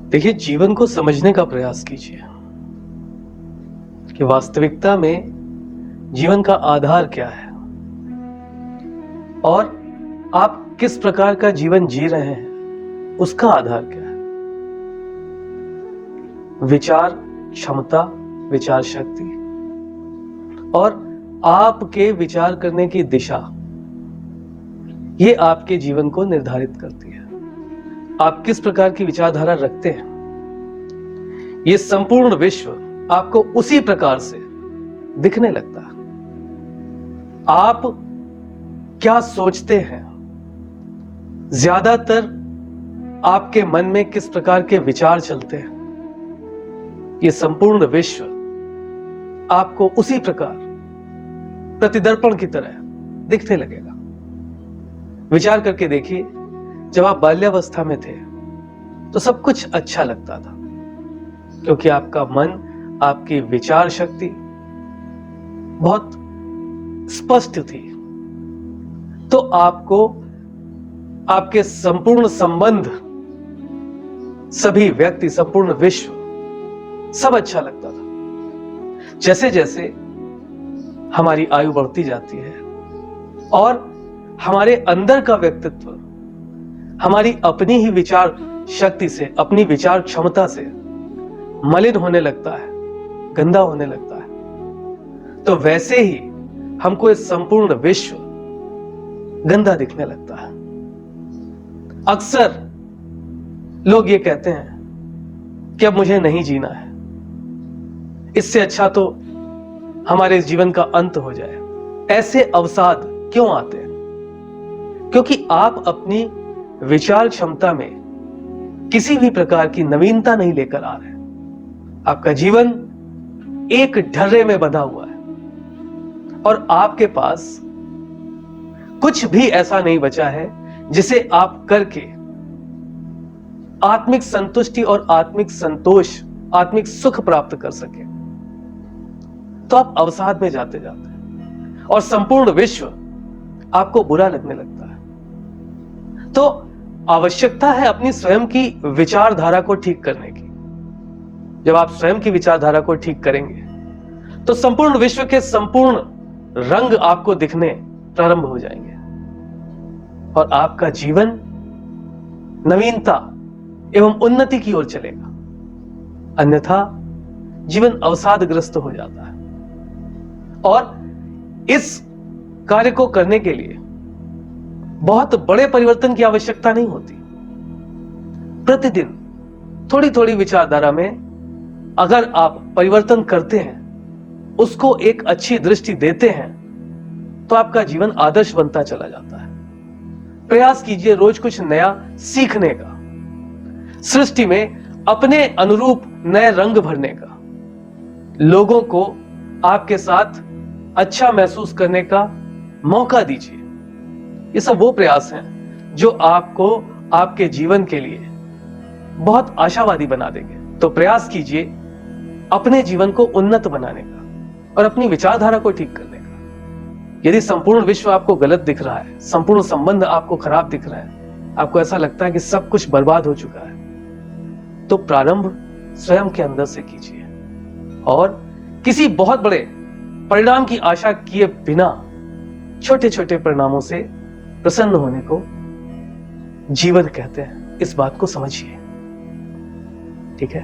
देखिए, जीवन को समझने का प्रयास कीजिए कि वास्तविकता में जीवन का आधार क्या है और आप किस प्रकार का जीवन जी रहे हैं, उसका आधार क्या है। विचार क्षमता, विचार शक्ति और आपके विचार करने की दिशा, ये आपके जीवन को निर्धारित करती है। आप किस प्रकार की विचारधारा रखते हैं, ये संपूर्ण विश्व आपको उसी प्रकार से दिखने लगता है। आप क्या सोचते हैं, ज्यादातर आपके मन में किस प्रकार के विचार चलते हैं, ये संपूर्ण विश्व आपको उसी प्रकार प्रतिदर्पण की तरह दिखने लगेगा। विचार करके देखिए, जब आप बाल्यावस्था में थे तो सब कुछ अच्छा लगता था, क्योंकि आपका मन, आपकी विचार शक्ति बहुत स्पष्ट थी। तो आपको आपके संपूर्ण संबंध, सभी व्यक्ति, संपूर्ण विश्व, सब अच्छा लगता था। जैसे जैसे हमारी आयु बढ़ती जाती है और हमारे अंदर का व्यक्तित्व हमारी अपनी ही विचार शक्ति से, अपनी विचार क्षमता से मलिन होने लगता है, गंदा होने लगता है, तो वैसे ही हमको इस संपूर्ण विश्व गंदा दिखने लगता है। अक्सर लोग ये कहते हैं कि अब मुझे नहीं जीना है, इससे अच्छा तो हमारे इस जीवन का अंत हो जाए। ऐसे अवसाद क्यों आते हैं? क्योंकि आप अपनी विचार क्षमता में किसी भी प्रकार की नवीनता नहीं लेकर आ रहे। आपका जीवन एक ढर्रे में बंधा हुआ है और आपके पास कुछ भी ऐसा नहीं बचा है जिसे आप करके आत्मिक संतुष्टि और आत्मिक संतोष, आत्मिक सुख प्राप्त कर सके। तो आप अवसाद में जाते जाते हैं और संपूर्ण विश्व आपको बुरा लगने लगता है। तो आवश्यकता है अपनी स्वयं की विचारधारा को ठीक करने की। जब आप स्वयं की विचारधारा को ठीक करेंगे तो संपूर्ण विश्व के संपूर्ण रंग आपको दिखने प्रारंभ हो जाएंगे और आपका जीवन नवीनता एवं उन्नति की ओर चलेगा। अन्यथा जीवन अवसादग्रस्त हो जाता है। और इस कार्य को करने के लिए बहुत बड़े परिवर्तन की आवश्यकता नहीं होती। प्रतिदिन थोड़ी थोड़ी विचारधारा में अगर आप परिवर्तन करते हैं, उसको एक अच्छी दृष्टि देते हैं, तो आपका जीवन आदर्श बनता चला जाता है। प्रयास कीजिए रोज कुछ नया सीखने का, सृष्टि में अपने अनुरूप नए रंग भरने का, लोगों को आपके साथ अच्छा महसूस करने का मौका दीजिए। ये सब वो प्रयास हैं जो आपको आपके जीवन के लिए बहुत आशावादी बना देंगे। तो प्रयास कीजिए अपने जीवन को उन्नत बनाने का और अपनी विचारधारा को ठीक करने का। यदि संपूर्ण विश्व आपको गलत दिख रहा है, संपूर्ण संबंध आपको खराब दिख रहा है, आपको ऐसा लगता है कि सब कुछ बर्बाद हो चुका है, तो प्रारंभ स्वयं के अंदर से कीजिए और किसी बहुत बड़े परिणाम की आशा किए बिना छोटे छोटे परिणामों से प्रसन्न होने को जीवन कहते हैं। इस बात को समझिए, ठीक है?